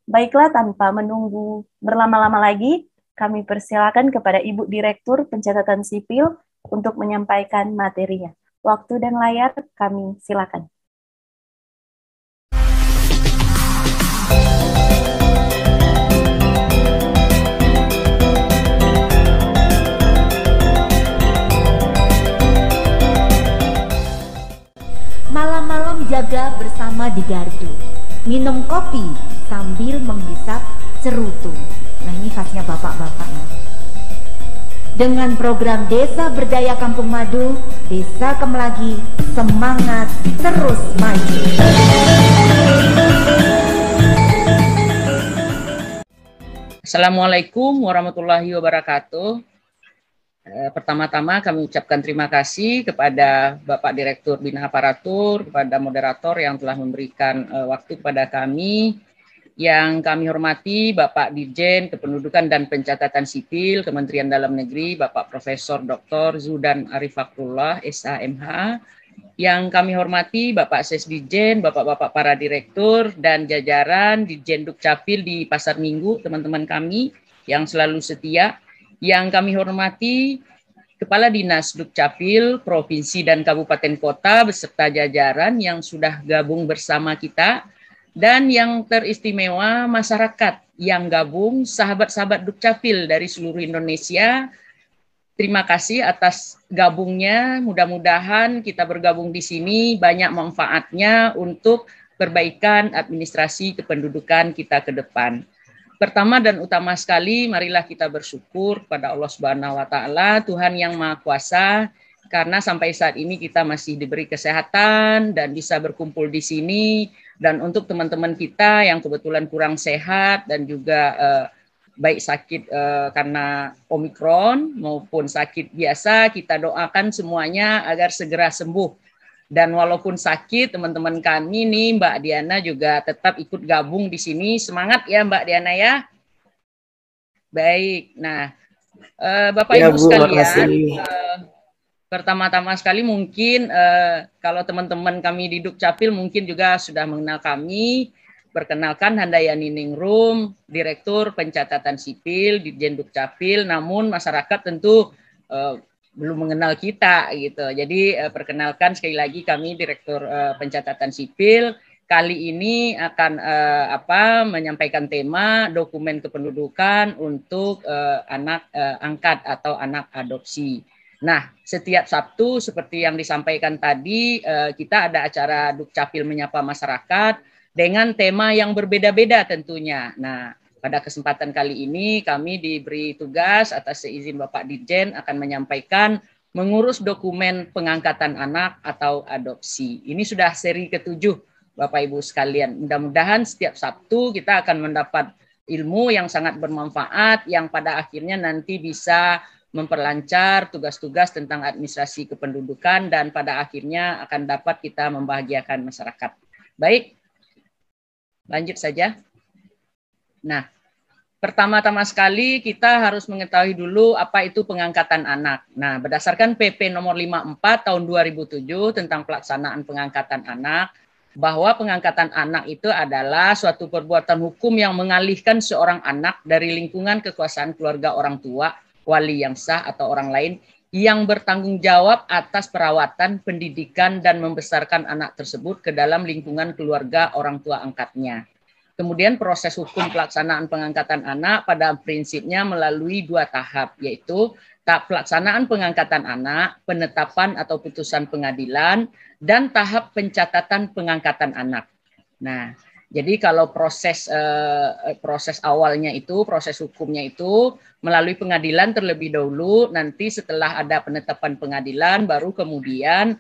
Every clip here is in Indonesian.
Baiklah, tanpa menunggu berlama-lama lagi, kami persilakan kepada Ibu Direktur Pencatatan Sipil untuk menyampaikan materinya. Waktu dan layar kami silakan. Malam-malam jaga bersama di gardu, minum kopi sambil menghisap cerutu. Nah, ini khasnya bapak-bapak nih. Dengan program Desa Berdaya Kampung Madu, Desa Kemelagi semangat terus maju. Assalamualaikum warahmatullahi wabarakatuh. Pertama-tama kami ucapkan terima kasih kepada Bapak Direktur Bina Aparatur, kepada moderator yang telah memberikan waktu kepada kami. Yang kami hormati Bapak Dirjen Kependudukan dan Pencatatan Sipil Kementerian Dalam Negeri, Bapak Profesor Dr. Zudan Arif Fakrullah, SAMH. Yang kami hormati Bapak Sesdijen, Bapak-Bapak para Direktur, dan jajaran Dirjen Dukcapil di Pasar Minggu, teman-teman kami yang selalu setia. Yang kami hormati Kepala Dinas Dukcapil Provinsi dan Kabupaten Kota beserta jajaran yang sudah gabung bersama kita, dan yang teristimewa masyarakat yang gabung, sahabat-sahabat Dukcapil dari seluruh Indonesia. Terima kasih atas gabungnya. Mudah-mudahan kita bergabung di sini banyak manfaatnya untuk perbaikan administrasi kependudukan kita ke depan. Pertama dan utama sekali, marilah kita bersyukur pada Allah Subhanahu wa Ta'ala, Tuhan yang Maha Kuasa, karena sampai saat ini kita masih diberi kesehatan dan bisa berkumpul di sini. Dan untuk teman-teman kita yang kebetulan kurang sehat dan juga baik sakit karena Omikron maupun sakit biasa, kita doakan semuanya agar segera sembuh. Dan walaupun sakit, teman-teman kami nih, Mbak Diana juga tetap ikut gabung di sini. Semangat ya Mbak Diana ya. Baik, nah Bapak ya, Ibu Bu, sekalian, pertama-tama sekali mungkin kalau teman-teman kami di Dukcapil mungkin juga sudah mengenal kami. Perkenalkan, Handayani Ningrum, Direktur Pencatatan Sipil Dirjen Dukcapil, namun masyarakat tentu belum mengenal kita gitu. Jadi perkenalkan sekali lagi, kami Direktur Pencatatan Sipil. Kali ini akan menyampaikan tema dokumen kependudukan untuk anak angkat atau anak adopsi. Nah, setiap Sabtu seperti yang disampaikan tadi, kita ada acara Dukcapil Menyapa Masyarakat dengan tema yang berbeda-beda tentunya. Nah, pada kesempatan kali ini kami diberi tugas atas seizin Bapak Dirjen akan menyampaikan mengurus dokumen pengangkatan anak atau adopsi. Ini sudah seri ke-7 Bapak Ibu sekalian. Mudah-mudahan setiap Sabtu kita akan mendapat ilmu yang sangat bermanfaat yang pada akhirnya nanti bisa memperlancar tugas-tugas tentang administrasi kependudukan dan pada akhirnya akan dapat kita membahagiakan masyarakat. Baik, lanjut saja. Nah, pertama-tama sekali kita harus mengetahui dulu apa itu pengangkatan anak. Nah, berdasarkan PP nomor 54 tahun 2007 tentang pelaksanaan pengangkatan anak, bahwa pengangkatan anak itu adalah suatu perbuatan hukum yang mengalihkan seorang anak dari lingkungan kekuasaan keluarga orang tua, wali yang sah atau orang lain yang bertanggung jawab atas perawatan, pendidikan, dan membesarkan anak tersebut ke dalam lingkungan keluarga orang tua angkatnya. Kemudian proses hukum pelaksanaan pengangkatan anak pada prinsipnya melalui 2 tahap, yaitu tahap pelaksanaan pengangkatan anak, penetapan atau putusan pengadilan, dan tahap pencatatan pengangkatan anak. Nah, jadi kalau proses awalnya itu, proses hukumnya itu melalui pengadilan terlebih dahulu, nanti setelah ada penetapan pengadilan, baru kemudian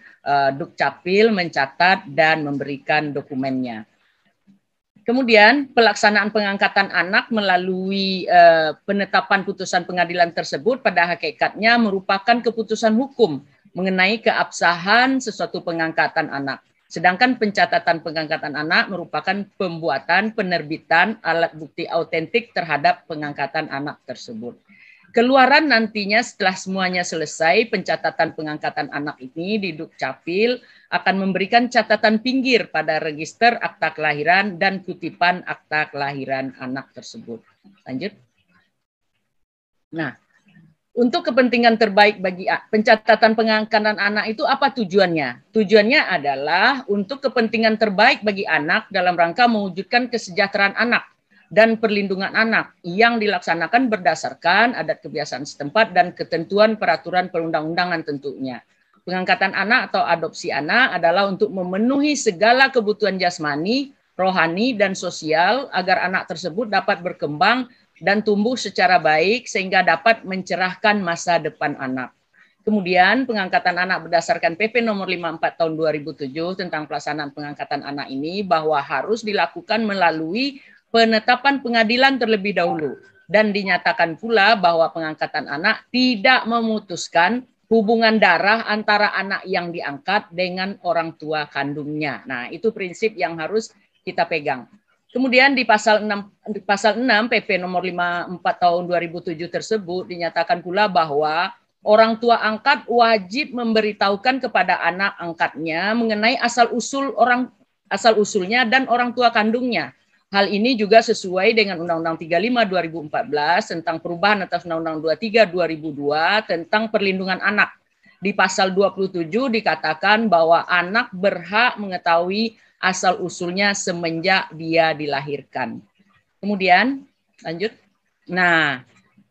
Dukcapil mencatat dan memberikan dokumennya. Kemudian pelaksanaan pengangkatan anak melalui penetapan putusan pengadilan tersebut pada hakikatnya merupakan keputusan hukum mengenai keabsahan sesuatu pengangkatan anak. Sedangkan pencatatan pengangkatan anak merupakan pembuatan penerbitan alat bukti autentik terhadap pengangkatan anak tersebut. Keluaran nantinya setelah semuanya selesai, pencatatan pengangkatan anak ini di Dukcapil akan memberikan catatan pinggir pada register akta kelahiran dan kutipan akta kelahiran anak tersebut. Lanjut. Nah, untuk kepentingan terbaik bagi pencatatan pengangkatan anak itu apa tujuannya? Tujuannya adalah untuk kepentingan terbaik bagi anak dalam rangka mewujudkan kesejahteraan anak dan perlindungan anak yang dilaksanakan berdasarkan adat kebiasaan setempat dan ketentuan peraturan perundang-undangan tentunya. Pengangkatan anak atau adopsi anak adalah untuk memenuhi segala kebutuhan jasmani, rohani, dan sosial agar anak tersebut dapat berkembang dan tumbuh secara baik sehingga dapat mencerahkan masa depan anak. Kemudian pengangkatan anak berdasarkan PP nomor 54 tahun 2007 tentang pelaksanaan pengangkatan anak ini bahwa harus dilakukan melalui penetapan pengadilan terlebih dahulu dan dinyatakan pula bahwa pengangkatan anak tidak memutuskan hubungan darah antara anak yang diangkat dengan orang tua kandungnya. Nah, itu prinsip yang harus kita pegang. Kemudian di pasal 6 PP nomor 54 tahun 2007 tersebut dinyatakan pula bahwa orang tua angkat wajib memberitahukan kepada anak angkatnya mengenai asal usulnya dan orang tua kandungnya. Hal ini juga sesuai dengan Undang-Undang 35 2014 tentang perubahan atas Undang-Undang 23 2002 tentang perlindungan anak. Di pasal 27 dikatakan bahwa anak berhak mengetahui asal-usulnya semenjak dia dilahirkan. Kemudian, lanjut. Nah,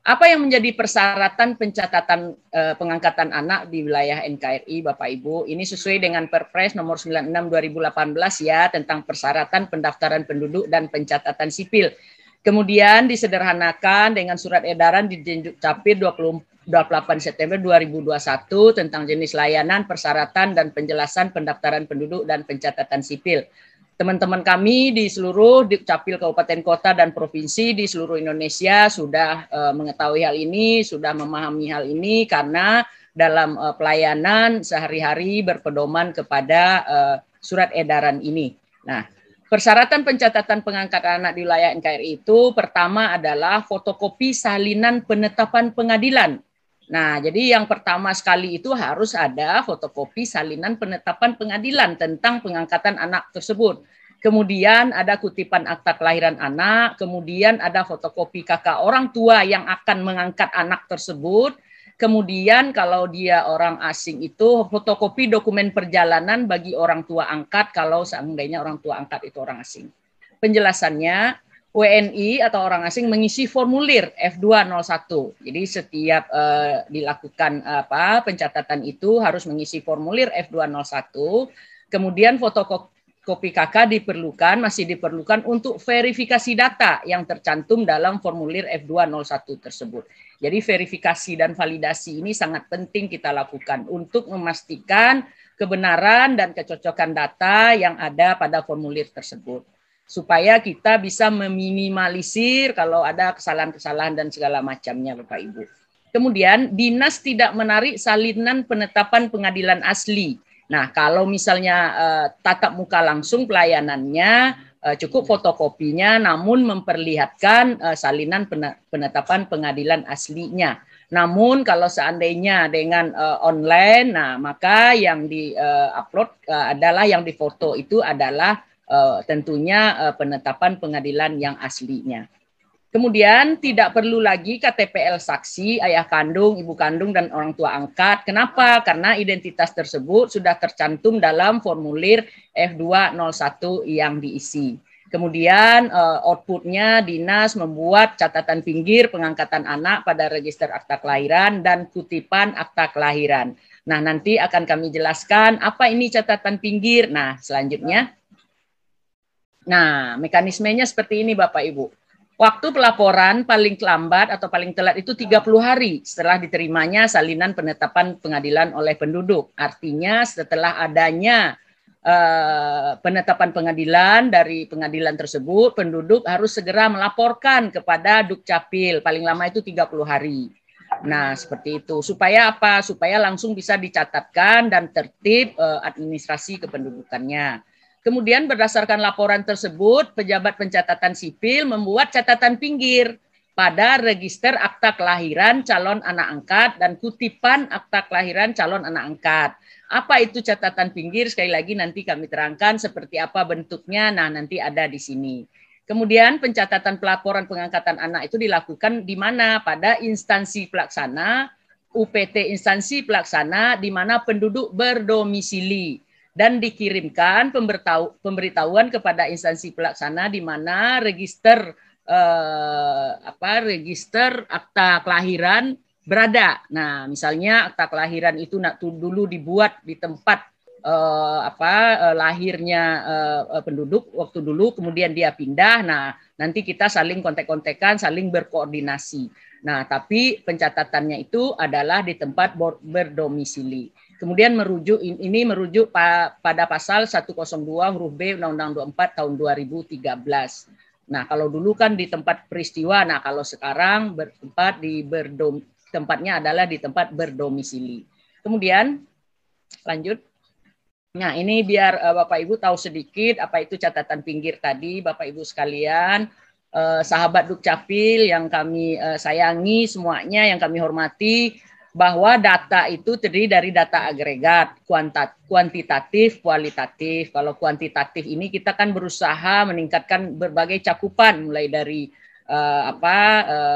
apa yang menjadi persyaratan pencatatan pengangkatan anak di wilayah NKRI, Bapak Ibu? Ini sesuai dengan Perpres nomor 96 2018 ya, tentang persyaratan pendaftaran penduduk dan pencatatan sipil. Kemudian disederhanakan dengan surat edaran di Dukcapil 28 September 2021 tentang jenis layanan, persyaratan, dan penjelasan pendaftaran penduduk dan pencatatan sipil. Teman-teman kami di seluruh Dukcapil Kabupaten Kota dan Provinsi di seluruh Indonesia sudah mengetahui hal ini, sudah memahami hal ini karena dalam pelayanan sehari-hari berpedoman kepada surat edaran ini. Nah, persyaratan pencatatan pengangkatan anak di wilayah NKRI itu pertama adalah fotokopi salinan penetapan pengadilan. Nah, jadi yang pertama sekali itu harus ada fotokopi salinan penetapan pengadilan tentang pengangkatan anak tersebut. Kemudian ada kutipan akta kelahiran anak, kemudian ada fotokopi kakak orang tua yang akan mengangkat anak tersebut. Kemudian kalau dia orang asing itu fotokopi dokumen perjalanan bagi orang tua angkat kalau seandainya orang tua angkat itu orang asing. Penjelasannya, WNI atau orang asing mengisi formulir F201. Jadi setiap dilakukan pencatatan itu harus mengisi formulir F201. Kemudian fotokopi KK masih diperlukan untuk verifikasi data yang tercantum dalam formulir F201 tersebut. Jadi verifikasi dan validasi ini sangat penting kita lakukan untuk memastikan kebenaran dan kecocokan data yang ada pada formulir tersebut. Supaya kita bisa meminimalisir kalau ada kesalahan-kesalahan dan segala macamnya, Bapak Ibu. Kemudian, dinas tidak menarik salinan penetapan pengadilan asli. Nah, kalau misalnya tatap muka langsung pelayanannya, cukup fotokopinya, namun memperlihatkan salinan penetapan pengadilan aslinya. Namun, kalau seandainya dengan online, nah maka yang di-upload adalah yang difoto itu adalah tentunya penetapan pengadilan yang aslinya. Kemudian tidak perlu lagi KTPL saksi, ayah kandung, ibu kandung, dan orang tua angkat. Kenapa? Karena identitas tersebut sudah tercantum dalam formulir F201 yang diisi. Kemudian outputnya dinas membuat catatan pinggir pengangkatan anak pada register akta kelahiran dan kutipan akta kelahiran. Nah, nanti akan kami jelaskan apa ini catatan pinggir. Nah, selanjutnya. Nah, mekanismenya seperti ini Bapak Ibu. Waktu pelaporan paling lambat atau paling telat itu 30 hari setelah diterimanya salinan penetapan pengadilan oleh penduduk. Artinya setelah adanya penetapan pengadilan dari pengadilan tersebut, penduduk harus segera melaporkan kepada Dukcapil. Paling lama itu 30 hari. Nah, seperti itu. Supaya apa? Supaya langsung bisa dicatatkan dan tertib administrasi kependudukannya. Kemudian berdasarkan laporan tersebut, pejabat pencatatan sipil membuat catatan pinggir pada register akta kelahiran calon anak angkat dan kutipan akta kelahiran calon anak angkat. Apa itu catatan pinggir? Sekali lagi nanti kami terangkan seperti apa bentuknya. Nah, nanti ada di sini. Kemudian pencatatan pelaporan pengangkatan anak itu dilakukan di mana? Pada instansi pelaksana, UPT instansi pelaksana di mana penduduk berdomisili, dan dikirimkan pemberitahuan kepada instansi pelaksana di mana register register akta kelahiran berada. Nah, misalnya akta kelahiran itu dulu dibuat di tempat lahirnya penduduk waktu dulu, kemudian dia pindah. Nah, nanti kita saling kontek-kontekan, saling berkoordinasi. Nah, tapi pencatatannya itu adalah di tempat berdomisili. Kemudian merujuk pada pasal 102 huruf B Undang-Undang 24 tahun 2013. Nah, kalau dulu kan di tempat peristiwa, nah kalau sekarang tempatnya adalah di tempat berdomisili. Kemudian lanjut. Nah, ini biar Bapak Ibu tahu sedikit apa itu catatan pinggir tadi, Bapak Ibu sekalian, sahabat Dukcapil yang kami sayangi semuanya, yang kami hormati, bahwa data itu terdiri dari data agregat, kuantitatif, kualitatif. Kalau kuantitatif ini kita kan berusaha meningkatkan berbagai cakupan, mulai dari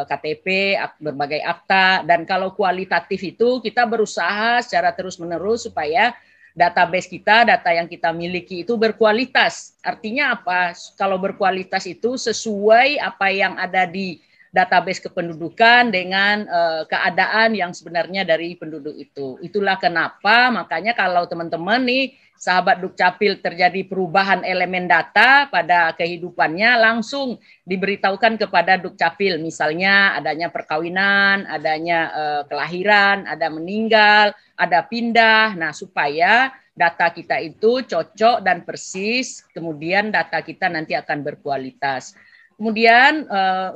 KTP, berbagai akta, dan kalau kualitatif itu kita berusaha secara terus-menerus supaya database kita, data yang kita miliki itu berkualitas. Artinya apa? Kalau berkualitas itu sesuai apa yang ada di database kependudukan dengan keadaan yang sebenarnya dari penduduk itu. Itulah kenapa makanya kalau teman-teman nih sahabat Dukcapil terjadi perubahan elemen data pada kehidupannya, langsung diberitahukan kepada Dukcapil. Misalnya adanya perkawinan, adanya kelahiran, ada meninggal, ada pindah. Nah, supaya data kita itu cocok dan persis, kemudian data kita nanti akan berkualitas. Kemudian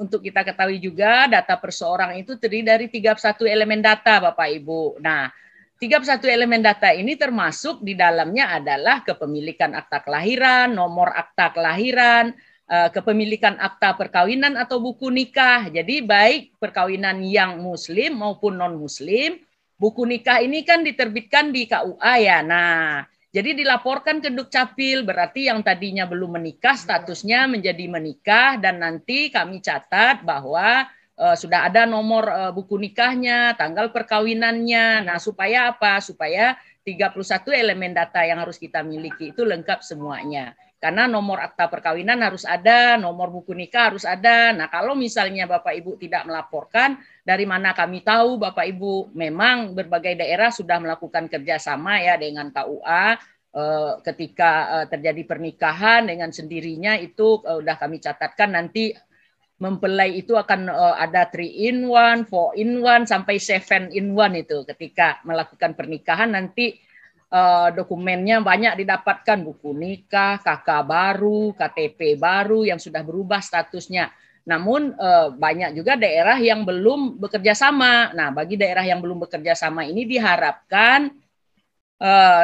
untuk kita ketahui juga data perseorang itu terdiri dari 31 elemen data Bapak Ibu. Nah, 31 elemen data ini termasuk di dalamnya adalah kepemilikan akta kelahiran, nomor akta kelahiran, kepemilikan akta perkawinan atau buku nikah. Jadi baik perkawinan yang muslim maupun non-muslim, buku nikah ini kan diterbitkan di KUA ya. Nah, jadi dilaporkan ke Dukcapil, berarti yang tadinya belum menikah statusnya menjadi menikah, dan nanti kami catat bahwa sudah ada nomor buku nikahnya, tanggal perkawinannya. Nah, supaya apa? Supaya 31 elemen data yang harus kita miliki itu lengkap semuanya. Karena nomor akta perkawinan harus ada, nomor buku nikah harus ada. Nah, kalau misalnya Bapak Ibu tidak melaporkan, dari mana kami tahu Bapak Ibu? Memang berbagai daerah sudah melakukan kerjasama ya dengan KUA. Ketika terjadi pernikahan dengan sendirinya itu udah kami catatkan, nanti mempelai itu akan ada 3-in-1, 4-in-1 sampai 7-in-1 itu ketika melakukan pernikahan. Nanti dokumennya banyak didapatkan, buku nikah, KK baru, KTP baru yang sudah berubah statusnya. Namun banyak juga daerah yang belum bekerja sama. Nah, bagi daerah yang belum bekerja sama ini diharapkan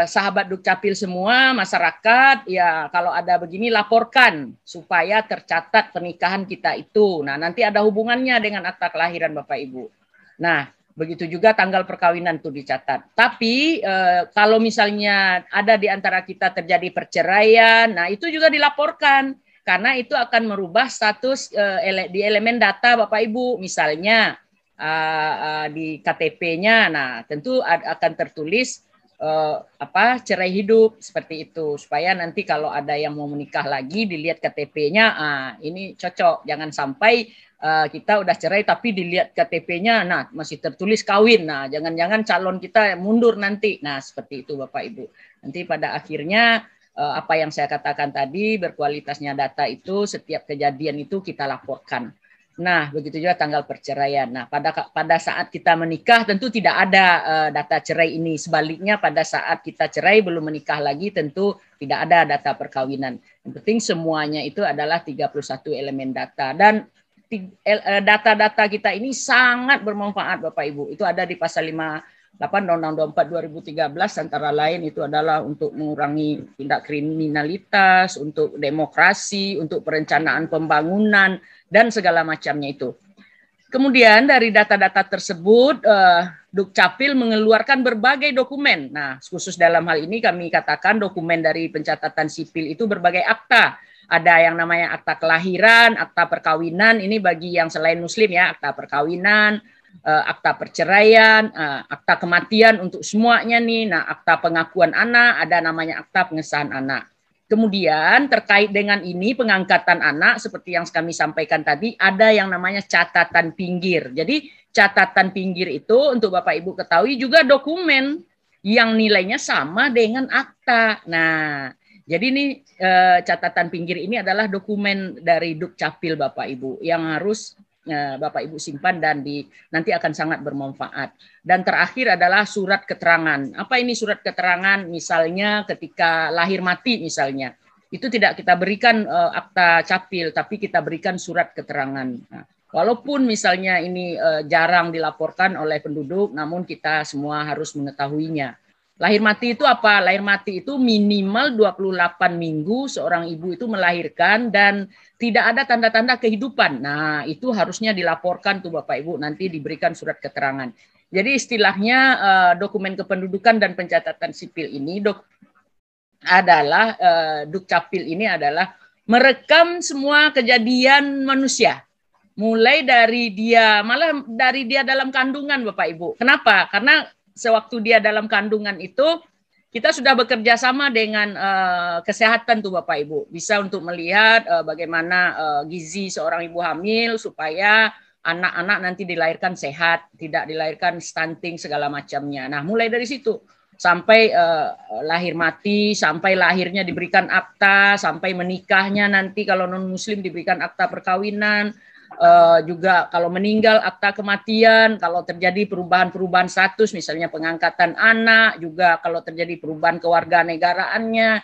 sahabat Dukcapil semua, masyarakat, ya kalau ada begini laporkan supaya tercatat pernikahan kita itu. Nah, nanti ada hubungannya dengan akta kelahiran Bapak Ibu. Nah, begitu juga tanggal perkawinan itu dicatat. Tapi kalau misalnya ada di antara kita terjadi perceraian, nah itu juga dilaporkan. Karena itu akan merubah status di elemen data Bapak Ibu. Misalnya di KTP-nya, nah tentu akan tertulis cerai hidup seperti itu, supaya nanti kalau ada yang mau menikah lagi dilihat KTP-nya, ini cocok. Jangan sampai kita udah cerai tapi dilihat KTP-nya, nah masih tertulis kawin, nah jangan-jangan calon kita mundur nanti. Nah, seperti itu Bapak Ibu. Nanti pada akhirnya apa yang saya katakan tadi, berkualitasnya data itu setiap kejadian itu kita laporkan. Nah, begitu juga tanggal perceraian. Nah, pada saat kita menikah tentu tidak ada data cerai ini. Sebaliknya pada saat kita cerai belum menikah lagi tentu tidak ada data perkawinan. Yang penting semuanya itu adalah 31 elemen data. Dan data-data kita ini sangat bermanfaat Bapak Ibu. Itu ada di pasal 58 Undang-Undang 24 2013, antara lain itu adalah untuk mengurangi tindak kriminalitas, untuk demokrasi, untuk perencanaan pembangunan, dan segala macamnya itu. Kemudian dari data-data tersebut, Dukcapil mengeluarkan berbagai dokumen. Nah, khusus dalam hal ini kami katakan dokumen dari pencatatan sipil itu berbagai akta. Ada yang namanya akta kelahiran, akta perkawinan, ini bagi yang selain muslim ya, akta perkawinan, akta perceraian, akta kematian untuk semuanya nih. Nah, akta pengakuan anak, ada namanya akta pengesahan anak. Kemudian terkait dengan ini pengangkatan anak seperti yang kami sampaikan tadi ada yang namanya catatan pinggir. Jadi catatan pinggir itu untuk Bapak Ibu ketahui juga dokumen yang nilainya sama dengan akta. Nah, jadi ini catatan pinggir ini adalah dokumen dari Dukcapil Bapak Ibu yang harus Bapak Ibu simpan dan nanti akan sangat bermanfaat. Dan terakhir adalah surat keterangan. Apa ini surat keterangan? Misalnya ketika lahir mati misalnya. Itu tidak kita berikan akta capil, tapi kita berikan surat keterangan. Nah, walaupun misalnya ini jarang dilaporkan oleh penduduk, namun kita semua harus mengetahuinya. Lahir mati itu apa? Lahir mati itu minimal 28 minggu seorang ibu itu melahirkan dan tidak ada tanda-tanda kehidupan. Nah, itu harusnya dilaporkan tuh Bapak Ibu, nanti diberikan surat keterangan. Jadi istilahnya dokumen kependudukan dan pencatatan sipil ini adalah Dukcapil ini adalah merekam semua kejadian manusia. Mulai dari dia, malah dari dia dalam kandungan Bapak Ibu. Kenapa? Karena sewaktu dia dalam kandungan itu kita sudah bekerja sama dengan kesehatan tuh Bapak Ibu. Bisa untuk melihat bagaimana gizi seorang ibu hamil supaya anak-anak nanti dilahirkan sehat, tidak dilahirkan stunting segala macamnya. Nah, mulai dari situ sampai lahir mati, sampai lahirnya diberikan akta, sampai menikahnya nanti kalau non muslim diberikan akta perkawinan. Juga kalau meninggal akta kematian, kalau terjadi perubahan-perubahan status misalnya pengangkatan anak, juga kalau terjadi perubahan kewarganegaraannya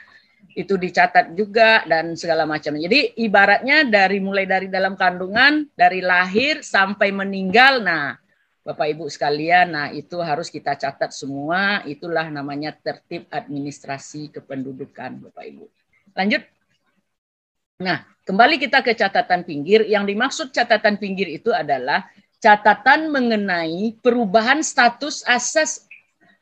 itu dicatat juga dan segala macam. Jadi ibaratnya mulai dari dalam kandungan, dari lahir sampai meninggal, nah Bapak Ibu sekalian, nah itu harus kita catat semua, itulah namanya tertib administrasi kependudukan Bapak Ibu. Lanjut. Nah, kembali kita ke catatan pinggir. Yang dimaksud catatan pinggir itu adalah catatan mengenai perubahan status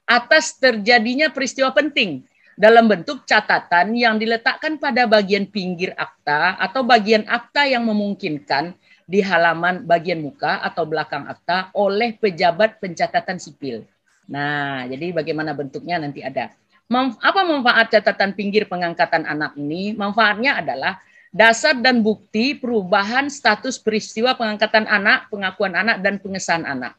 atas terjadinya peristiwa penting dalam bentuk catatan yang diletakkan pada bagian pinggir akta atau bagian akta yang memungkinkan di halaman bagian muka atau belakang akta oleh pejabat pencatatan sipil. Nah, jadi bagaimana bentuknya nanti ada. Apa manfaat catatan pinggir pengangkatan anak ini? Manfaatnya adalah dasar dan bukti perubahan status peristiwa pengangkatan anak, pengakuan anak, dan pengesahan anak.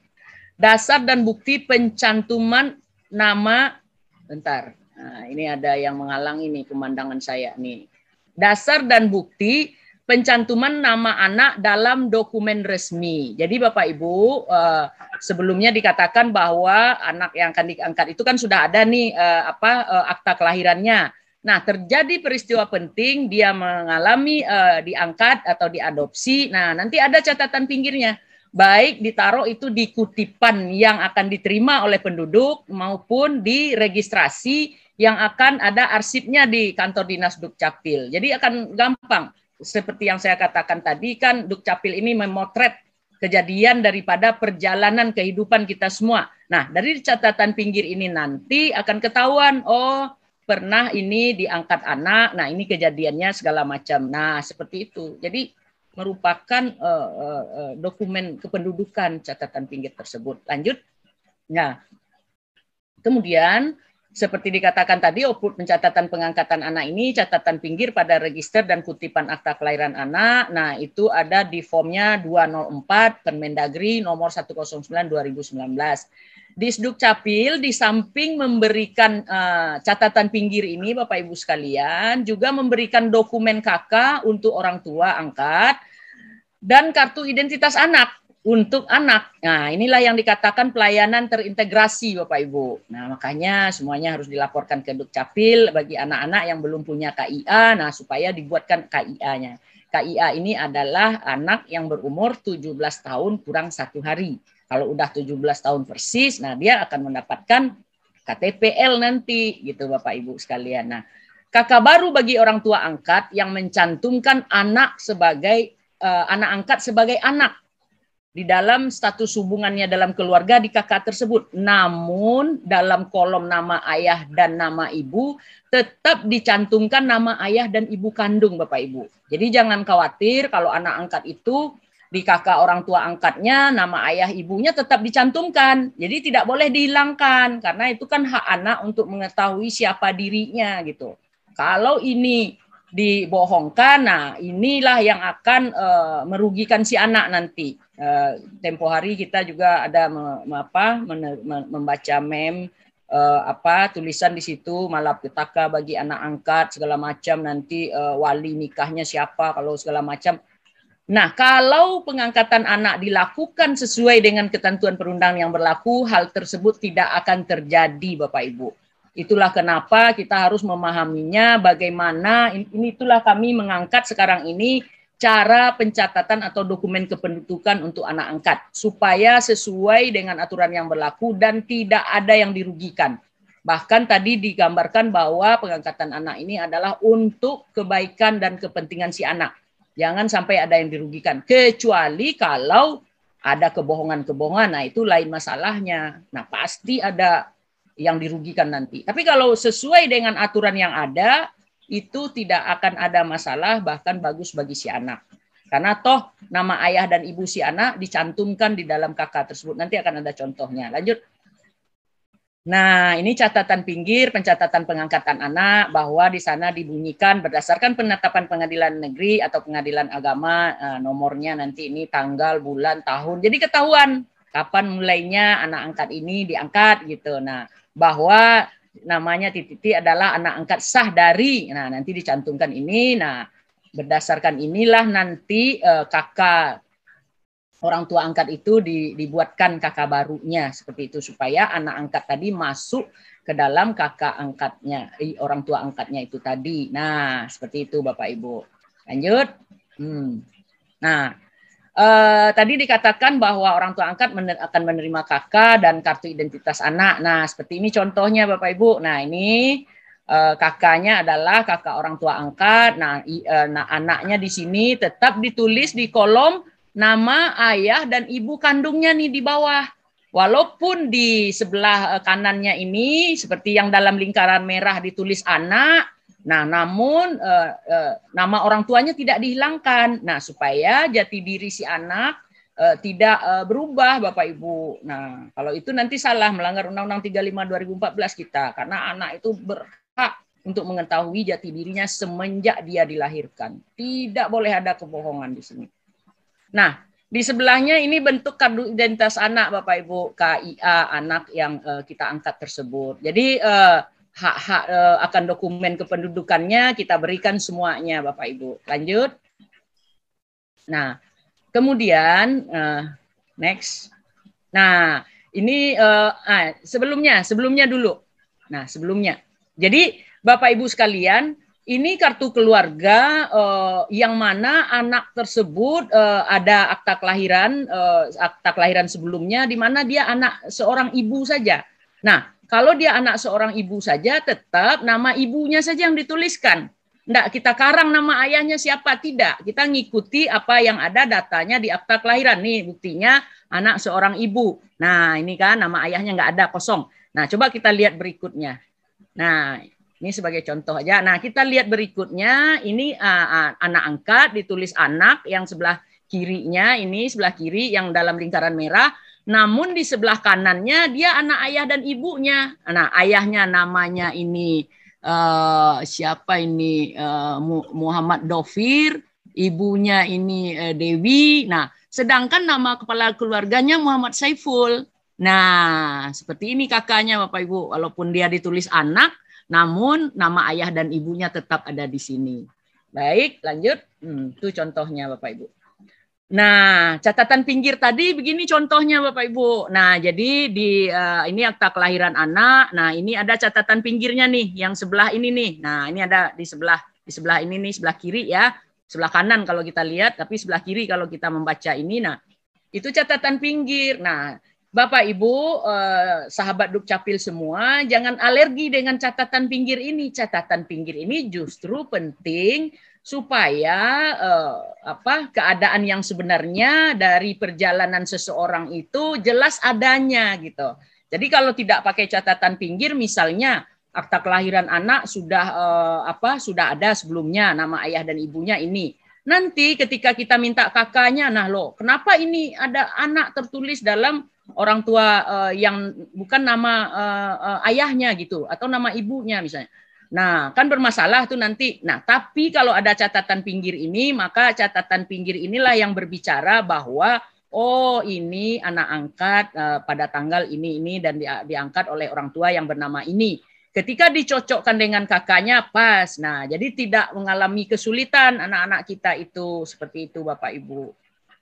Dasar dan bukti pencantuman nama, bentar, nah, ini ada yang menghalangi nih pemandangan saya nih. Dasar dan bukti pencantuman nama anak dalam dokumen resmi. Jadi Bapak Ibu, sebelumnya dikatakan bahwa anak yang akan diangkat itu kan sudah ada nih akta kelahirannya. Nah, terjadi peristiwa penting, dia mengalami diangkat atau diadopsi. Nah, nanti ada catatan pinggirnya. Baik ditaruh itu di kutipan yang akan diterima oleh penduduk maupun di registrasi yang akan ada arsipnya di kantor dinas Dukcapil. Jadi akan gampang. Seperti yang saya katakan tadi kan Dukcapil ini memotret kejadian daripada perjalanan kehidupan kita semua. Nah, dari catatan pinggir ini nanti akan ketahuan, oh pernah ini diangkat anak, nah ini kejadiannya segala macam. Nah, seperti itu. Jadi merupakan dokumen kependudukan catatan pinggir tersebut. Lanjut. Nah, kemudian seperti dikatakan tadi, output pencatatan pengangkatan anak ini catatan pinggir pada register dan kutipan akta kelahiran anak. Nah, itu ada di formnya 204 Permendagri nomor 109/2019. Di Dukcapil di samping memberikan catatan pinggir ini Bapak Ibu sekalian juga memberikan dokumen KK untuk orang tua angkat dan kartu identitas anak untuk anak. Nah, inilah yang dikatakan pelayanan terintegrasi Bapak Ibu. Nah, makanya semuanya harus dilaporkan ke Dukcapil bagi anak-anak yang belum punya KIA, nah supaya dibuatkan KIA-nya. KIA ini adalah anak yang berumur 17 tahun kurang 1 hari. Kalau udah 17 tahun persis, nah dia akan mendapatkan KTPL nanti gitu Bapak Ibu sekalian. Nah, KK baru bagi orang tua angkat yang mencantumkan anak sebagai anak angkat sebagai anak. di dalam status hubungannya dalam keluarga di kakak tersebut. Namun dalam kolom nama ayah dan nama ibu tetap dicantumkan nama ayah dan ibu kandung Bapak Ibu. Jadi jangan khawatir kalau anak angkat itu di kakak orang tua angkatnya nama ayah ibunya tetap dicantumkan. Jadi tidak boleh dihilangkan karena itu kan hak anak untuk mengetahui siapa dirinya gitu. Kalau ini dibohongkan, nah inilah yang akan merugikan si anak nanti. Tempo hari kita juga ada membaca meme tulisan di situ malapetaka bagi anak angkat segala macam, nanti wali nikahnya siapa kalau segala macam. Nah, kalau pengangkatan anak dilakukan sesuai dengan ketentuan perundang yang berlaku, hal tersebut tidak akan terjadi Bapak Ibu. Itulah kenapa kita harus memahaminya bagaimana, itulah kami mengangkat sekarang ini cara pencatatan atau dokumen kependudukan untuk anak angkat. Supaya sesuai dengan aturan yang berlaku dan tidak ada yang dirugikan. Bahkan tadi digambarkan bahwa pengangkatan anak ini adalah untuk kebaikan dan kepentingan si anak. Jangan sampai ada yang dirugikan. Kecuali kalau ada kebohongan-kebohongan, nah itu lain masalahnya. Nah pasti ada yang dirugikan nanti. Tapi kalau sesuai dengan aturan yang ada, itu tidak akan ada masalah, bahkan bagus bagi si anak. Karena toh nama ayah dan ibu si anak dicantumkan di dalam kakak tersebut. Nanti akan ada contohnya. Lanjut. Nah, ini catatan pinggir pencatatan pengangkatan anak, bahwa di sana dibunyikan berdasarkan penetapan pengadilan negeri atau pengadilan agama, nomornya nanti ini tanggal, bulan, tahun. Jadi ketahuan kapan mulainya anak angkat ini diangkat gitu. Nah, bahwa namanya Titi adalah anak angkat sah dari, nah nanti dicantumkan ini. Nah, berdasarkan inilah nanti kakak orang tua angkat itu dibuatkan kakak barunya seperti itu, supaya anak angkat tadi masuk ke dalam kakak angkatnya, orang tua angkatnya itu tadi. Nah, seperti itu Bapak Ibu. Lanjut. Nah, tadi dikatakan bahwa orang tua angkat akan menerima kakak dan kartu identitas anak. Nah, seperti ini contohnya Bapak Ibu. Nah, ini kakaknya adalah kakak orang tua angkat. Nah, anaknya di sini tetap ditulis di kolom nama ayah dan ibu kandungnya nih di bawah. Walaupun di sebelah kanannya ini seperti yang dalam lingkaran merah ditulis anak. Nah, namun nama orang tuanya tidak dihilangkan. Nah, supaya jati diri si anak tidak berubah Bapak Ibu. Nah, kalau itu nanti salah, melanggar Undang-Undang 35 2014 kita. Karena anak itu berhak untuk mengetahui jati dirinya semenjak dia dilahirkan. Tidak boleh ada kebohongan di sini. Nah, di sebelahnya ini bentuk kartu identitas anak Bapak Ibu, KIA anak yang kita angkat tersebut. Jadi hak-hak akan dokumen kependudukannya kita berikan semuanya Bapak Ibu. Lanjut. Nah, kemudian next. Nah, ini sebelumnya dulu. Nah, sebelumnya. Jadi Bapak Ibu sekalian, ini kartu keluarga yang mana anak tersebut ada akta kelahiran sebelumnya di mana dia anak seorang ibu saja. Nah, kalau dia anak seorang ibu saja, tetap nama ibunya saja yang dituliskan. Enggak kita karang nama ayahnya siapa, tidak. Kita ngikuti apa yang ada datanya di akta kelahiran. Nih buktinya anak seorang ibu. Nah, ini kan nama ayahnya nggak ada, kosong. Nah, coba kita lihat berikutnya. Nah, ini sebagai contoh aja. Nah, kita lihat berikutnya. Ini anak angkat, ditulis anak yang sebelah kirinya. Ini sebelah kiri yang dalam lingkaran merah. Namun di sebelah kanannya dia anak ayah dan ibunya. Nah, ayahnya namanya ini siapa ini? Muhammad Dofir. Ibunya ini Dewi. Nah, sedangkan nama kepala keluarganya Muhammad Saiful. Nah, seperti ini kakaknya Bapak Ibu. Walaupun dia ditulis anak, namun nama ayah dan ibunya tetap ada di sini. Baik, lanjut. Itu contohnya Bapak Ibu. Nah, catatan pinggir tadi begini contohnya Bapak Ibu. Nah, jadi ini akta kelahiran anak. Nah, ini ada catatan pinggirnya nih, yang sebelah ini nih. Nah, ini ada di sebelah ini nih, sebelah kiri ya. Sebelah kanan kalau kita lihat, tapi sebelah kiri kalau kita membaca ini. Nah, itu catatan pinggir. Nah, Bapak Ibu, sahabat Dukcapil semua, jangan alergi dengan catatan pinggir ini. Catatan pinggir ini justru penting supaya keadaan yang sebenarnya dari perjalanan seseorang itu jelas adanya gitu. Jadi kalau tidak pakai catatan pinggir, misalnya akta kelahiran anak sudah ada sebelumnya, nama ayah dan ibunya ini. Nanti ketika kita minta kakaknya, nah loh, kenapa ini ada anak tertulis dalam orang tua yang bukan nama ayahnya gitu, atau nama ibunya misalnya. Nah, kan bermasalah tuh nanti. Nah, tapi kalau ada catatan pinggir ini, maka catatan pinggir inilah yang berbicara bahwa oh ini anak angkat pada tanggal ini dan diangkat oleh orang tua yang bernama ini. Ketika dicocokkan dengan kakaknya pas. Nah, jadi tidak mengalami kesulitan anak-anak kita itu seperti itu Bapak Ibu.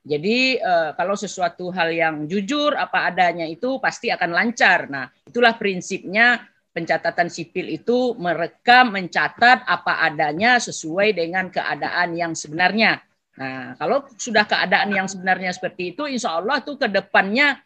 Jadi kalau sesuatu hal yang jujur apa adanya itu pasti akan lancar. Nah, itulah prinsipnya pencatatan sipil itu merekam, mencatat apa adanya sesuai dengan keadaan yang sebenarnya. Nah, kalau sudah keadaan yang sebenarnya seperti itu, insya Allah tuh ke depannya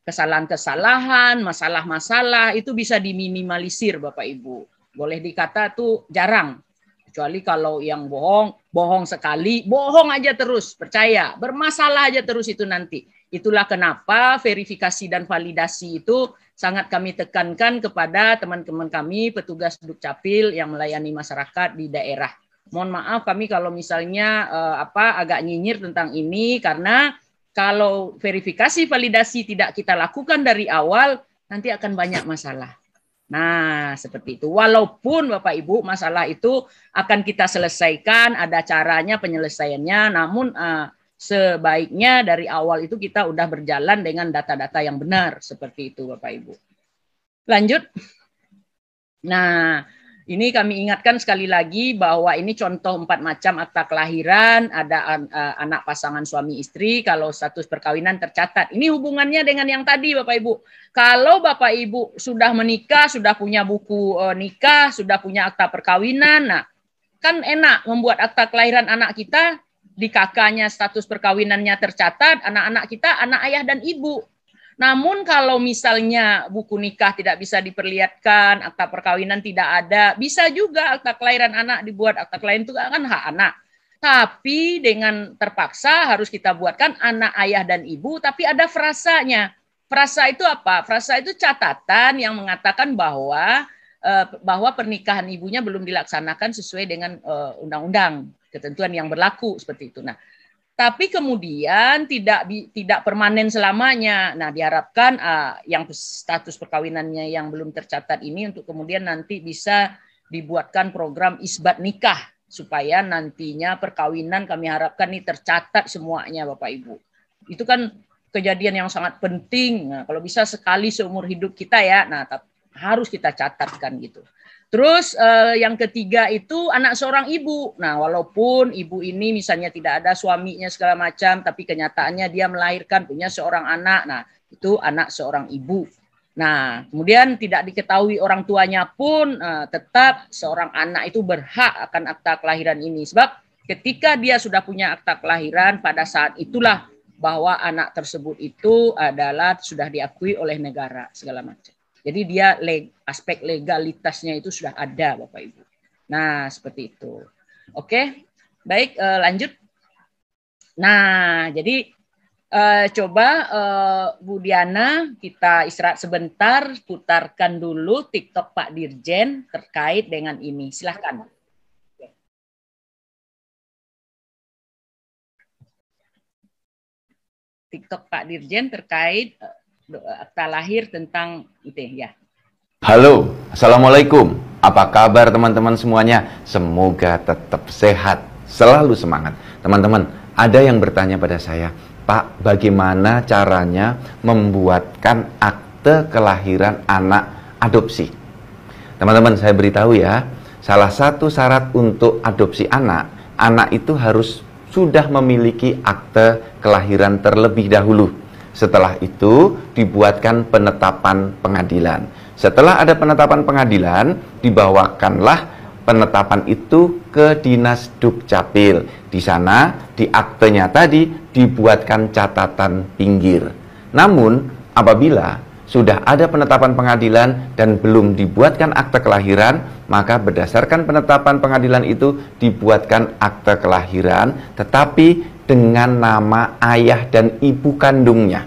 kesalahan-kesalahan, masalah-masalah itu bisa diminimalisir Bapak Ibu. Boleh dikata tuh jarang. Kecuali kalau yang bohong sekali, bohong aja terus, percaya, bermasalah aja terus itu nanti. Itulah kenapa verifikasi dan validasi itu sangat kami tekankan kepada teman-teman kami petugas Dukcapil yang melayani masyarakat di daerah. Mohon maaf kami kalau misalnya agak nyinyir tentang ini karena kalau verifikasi validasi tidak kita lakukan dari awal nanti akan banyak masalah. Nah, seperti itu. Walaupun Bapak Ibu masalah itu akan kita selesaikan, ada caranya penyelesaiannya, namun sebaiknya dari awal itu kita udah berjalan dengan data-data yang benar. Seperti itu Bapak Ibu. Lanjut. Nah, ini kami ingatkan sekali lagi bahwa ini contoh 4 macam akta kelahiran, ada anak pasangan suami istri, kalau status perkawinan tercatat. Ini hubungannya dengan yang tadi Bapak Ibu. Kalau Bapak Ibu sudah menikah, sudah punya buku nikah, sudah punya akta perkawinan, nah kan enak membuat akta kelahiran anak kita, di kakaknya status perkawinannya tercatat, anak-anak kita anak ayah dan ibu. Namun kalau misalnya buku nikah tidak bisa diperlihatkan, akta perkawinan tidak ada, bisa juga akta kelahiran anak dibuat. Akta kelahiran itu kan hak anak. Tapi dengan terpaksa harus kita buatkan anak ayah dan ibu, tapi ada frasanya. Frasa itu apa? Frasa itu catatan yang mengatakan bahwa pernikahan ibunya belum dilaksanakan sesuai dengan undang-undang, ketentuan yang berlaku seperti itu. Nah, tapi kemudian tidak permanen selamanya. Nah, diharapkan yang status perkawinannya yang belum tercatat ini untuk kemudian nanti bisa dibuatkan program isbat nikah supaya nantinya perkawinan kami harapkan ini tercatat semuanya Bapak Ibu. Itu kan kejadian yang sangat penting. Nah, kalau bisa sekali seumur hidup kita ya. Nah, harus kita catatkan gitu. Terus yang ketiga itu anak seorang ibu. Nah, walaupun ibu ini misalnya tidak ada suaminya segala macam, tapi kenyataannya dia melahirkan punya seorang anak. Nah, itu anak seorang ibu. Nah, kemudian tidak diketahui orang tuanya pun tetap seorang anak itu berhak akan akta kelahiran ini. Sebab ketika dia sudah punya akta kelahiran, pada saat itulah bahwa anak tersebut itu adalah sudah diakui oleh negara segala macam. Jadi dia aspek legalitasnya itu sudah ada Bapak Ibu. Nah, seperti itu. Oke, baik lanjut. Nah, jadi coba Bu Diana kita istirahat sebentar, putarkan dulu TikTok Pak Dirjen terkait dengan ini. Silahkan. TikTok Pak Dirjen terkait akta lahir tentang itu ya. Halo, Assalamualaikum. Apa kabar teman-teman semuanya? Semoga tetap sehat, selalu semangat. Teman-teman, ada yang bertanya pada saya, Pak, bagaimana caranya membuatkan akte kelahiran anak adopsi? Teman-teman, saya beritahu ya, salah satu syarat untuk adopsi anak itu harus sudah memiliki akte kelahiran terlebih dahulu. Setelah itu dibuatkan penetapan pengadilan. Setelah ada penetapan pengadilan, dibawakanlah penetapan itu ke Dinas Dukcapil. Di sana, di aktenya tadi dibuatkan catatan pinggir. Namun, apabila sudah ada penetapan pengadilan dan belum dibuatkan akte kelahiran, maka berdasarkan penetapan pengadilan itu dibuatkan akte kelahiran, tetapi dengan nama ayah dan ibu kandungnya.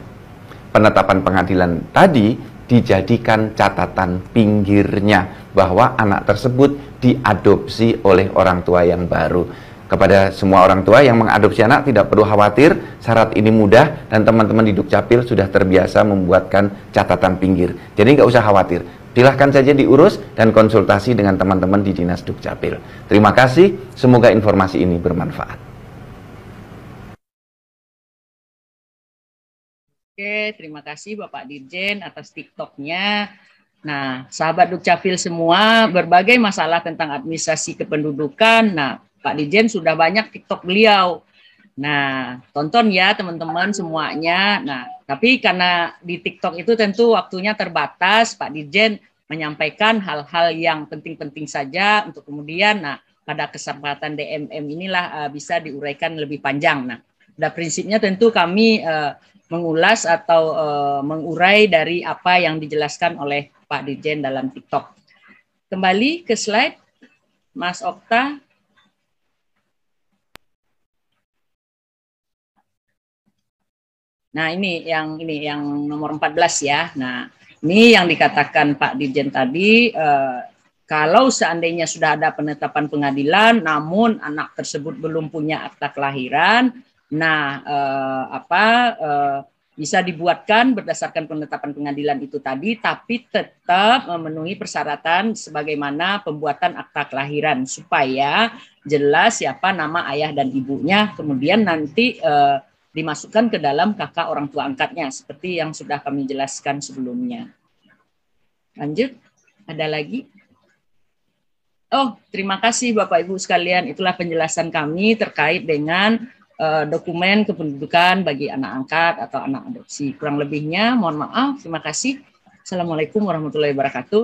Penetapan pengadilan tadi dijadikan catatan pinggirnya bahwa anak tersebut diadopsi oleh orang tua yang baru. Kepada semua orang tua yang mengadopsi anak, tidak perlu khawatir, syarat ini mudah dan teman-teman di Dukcapil sudah terbiasa membuatkan catatan pinggir. Jadi nggak usah khawatir, silahkan saja diurus dan konsultasi dengan teman-teman di Dinas Dukcapil. Terima kasih, semoga informasi ini bermanfaat. Oke, terima kasih Bapak Dirjen atas TikToknya. Nah, sahabat Dukcapil semua, berbagai masalah tentang administrasi kependudukan. Nah, Pak Dirjen sudah banyak TikTok beliau. Nah, tonton ya teman-teman semuanya. Nah, tapi karena di TikTok itu tentu waktunya terbatas, Pak Dirjen menyampaikan hal-hal yang penting-penting saja untuk kemudian, nah, pada kesempatan DMM inilah bisa diuraikan lebih panjang. Nah, pada prinsipnya tentu kami mengulas atau mengurai dari apa yang dijelaskan oleh Pak Dirjen dalam TikTok. Kembali ke slide, Mas Okta. Nah, ini yang nomor 14 ya. Nah, ini yang dikatakan Pak Dirjen tadi, kalau seandainya sudah ada penetapan pengadilan, namun anak tersebut belum punya akta kelahiran, nah bisa dibuatkan berdasarkan penetapan pengadilan itu tadi, tapi tetap memenuhi persyaratan sebagaimana pembuatan akta kelahiran supaya jelas siapa nama ayah dan ibunya, kemudian nanti dimasukkan ke dalam kakak orang tua angkatnya, seperti yang sudah kami jelaskan sebelumnya. Lanjut, ada lagi? Oh, terima kasih Bapak Ibu sekalian, itulah penjelasan kami terkait dengan dokumen kependudukan bagi anak angkat atau anak adopsi. Kurang lebihnya, mohon maaf, terima kasih. Assalamualaikum warahmatullahi wabarakatuh.